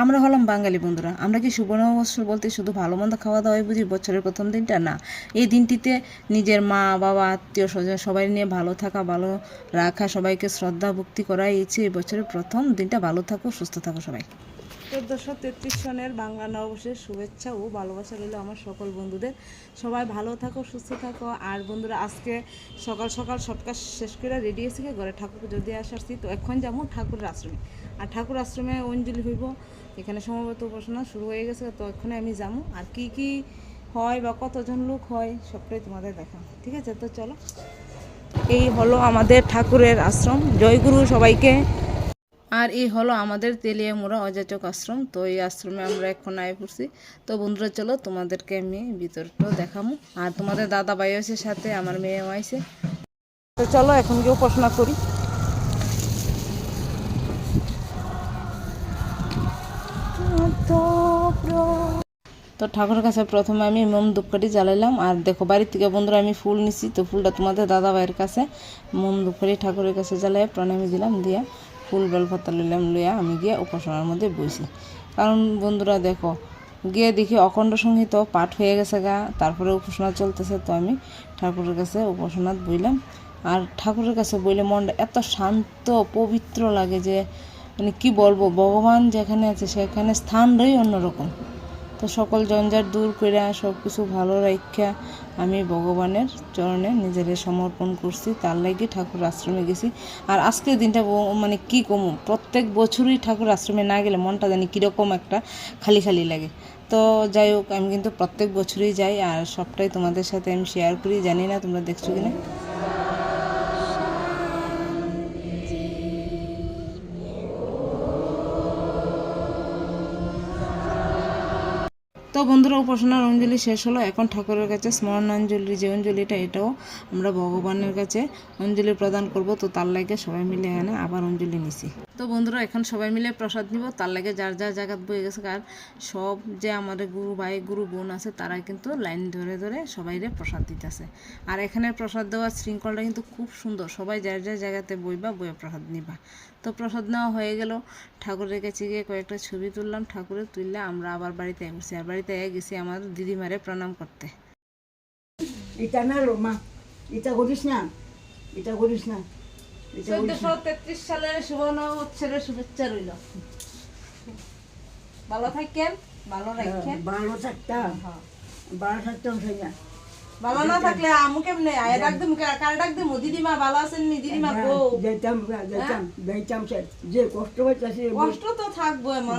আমরা হলাম বাঙালি বন্ধুরা, আমরা কি শুভ নববর্ষ বলতে শুধু ভালো মন্দ খাওয়া দাওয়াই বুঝি বছরের প্রথম দিনটা? না, এই দিনটিতে নিজের মা বাবা আত্মীয় স্বজন সবাই নিয়ে ভালো থাকা, ভালো রাখা, সবাইকে শ্রদ্ধা ভক্তি করা, এই এই বছরের প্রথম দিনটা। ভালো থাকো, সুস্থ থাকো সবাই। 1433 সনের বাংলা নববর্ষের শুভেচ্ছা ও ভালোবাসা রইল আমার সকল বন্ধুদের। সবাই ভালো থাকো, সুস্থ থাকো। আর বন্ধুরা, আজকে সকাল সকাল সব কাজ শেষ করে রেডি এসে ঘরে ঠাকুর যদি আসছি, তো এখন যাবো ঠাকুরের আশ্রমে। আর ঠাকুর আশ্রমে অঞ্জলি হইব, এখানে সম্ভবত উপাসনা শুরু হয়ে গেছে, তো এখানে আমি যাবো। আর কি কি হয় বা কতজন লোক হয় সবটাই তোমাদের দেখাবো, ঠিক আছে? তো চলো, এই হলো আমাদের ঠাকুরের আশ্রম। জয়গুরু সবাইকে। আর এই হলো আমাদের তেলিয়ামুড়া অযাচক আশ্রম। তো এই আশ্রমে আমরা এখন আয় পড়ছি। তো বন্ধুরা চলো, তোমাদেরকে আমি ভিতরটাও দেখাবো। আর তোমাদের দাদা ভাই আছে সাথে, আমার মেয়েও আইছে। তো চলো এখন গিয়ে উপাসনা করি। তো ঠাকুরের কাছে প্রথমে আমি মোম ধূপকাঠি জ্বালাইলাম। আর দেখো, বাড়ির থেকে বন্ধুরা আমি ফুল নিছি, তো ফুলটা তোমাদের দাদা ভাইয়ের কাছে মোম ধূপকাঠি ঠাকুরের কাছে জ্বালাই প্রণামী দিলাম, দিয়া ফুল বেলপাতা লইলাম, লইয়া আমি গিয়ে উপাসনার মধ্যে বইছি। কারণ বন্ধুরা দেখো, গিয়ে দেখি অখণ্ড সংহিত পাঠ হয়ে গেছে গা, তারপরে উপাসনা চলতেছে। তো আমি ঠাকুরের কাছে উপাসনাত বইলাম। আর ঠাকুরের কাছে বইলে মনটা এত শান্ত পবিত্র লাগে যে মানে কি বলবো, ভগবান যেখানে আছে সেখানে স্থানটাই অন্যরকম। তো সকল জঞ্জাট দূর করে সব কিছু ভালো রাখা আমি ভগবানের চরণে নিজের সমর্পণ করছি। তার লাগি ঠাকুর আশ্রমে গেছি। আর আজকের দিনটা মানে কি কমু, প্রত্যেক বছরই ঠাকুর আশ্রমে না গেলে মনটা জানি কীরকম একটা খালি খালি লাগে। তো যাই হোক, আমি কিন্তু প্রত্যেক বছরই যাই, আর সবটাই তোমাদের সাথে আমি শেয়ার করি। জানি না তোমরা দেখছো কিনা। তো বন্ধুরা, উপাসনার অঞ্জলি শেষ হলো। এখন ঠাকুরের কাছে স্মরণাঞ্জলি, যে অঞ্জলিটা, এটাও আমরা ভগবানের কাছে অঞ্জলি প্রদান করব। তো তার লাগে সবাই মিলে এখানে আবার অঞ্জলি নিছি। তো বন্ধুরা, এখন সবাই মিলে প্রসাদ নিব। তার লাগে যার যার জায়গা বয়ে গেছে। আর সব যে আমাদের গুরু ভাই গুরু বোন আছে, তারা কিন্তু লাইন ধরে ধরে সবাইরে প্রসাদ দিতেছে। আর এখানে প্রসাদ দেওয়ার শৃঙ্খলটা কিন্তু খুব সুন্দর। সবাই যার যার জায়গাতে বইবা, বয়ে প্রসাদ নিবা। তো প্রসাদ নেওয়া হয়ে গেল। ঠাকুরের কাছে গিয়ে কয়েকটা ছবি তুললাম। ঠাকুরের তুললে আমরা আবার বাড়িতে গেছি। আর বাড়িতে গেছি আমার দিদিমারে প্রণাম করতে। এটা না রোমা, এটা করিস না, এটা করিস না। 1433 সালের শুভ নববর্ষের শুভেচ্ছা রইল। ভালো থাকেন, ভালো রাখেন। ভালো থাকতাম, ভালো থাকতাম সেই না। ভালো না থাকলে আমু কেমনে আয় ডাক দিমু, কার ডাক দিমু? দিদিমা ভালো আছেন নি? দিদিমা গো যাইতাম যাইতাম যাইতাম, যে কষ্ট হইতাছে কষ্ট তো থাকবো এমন।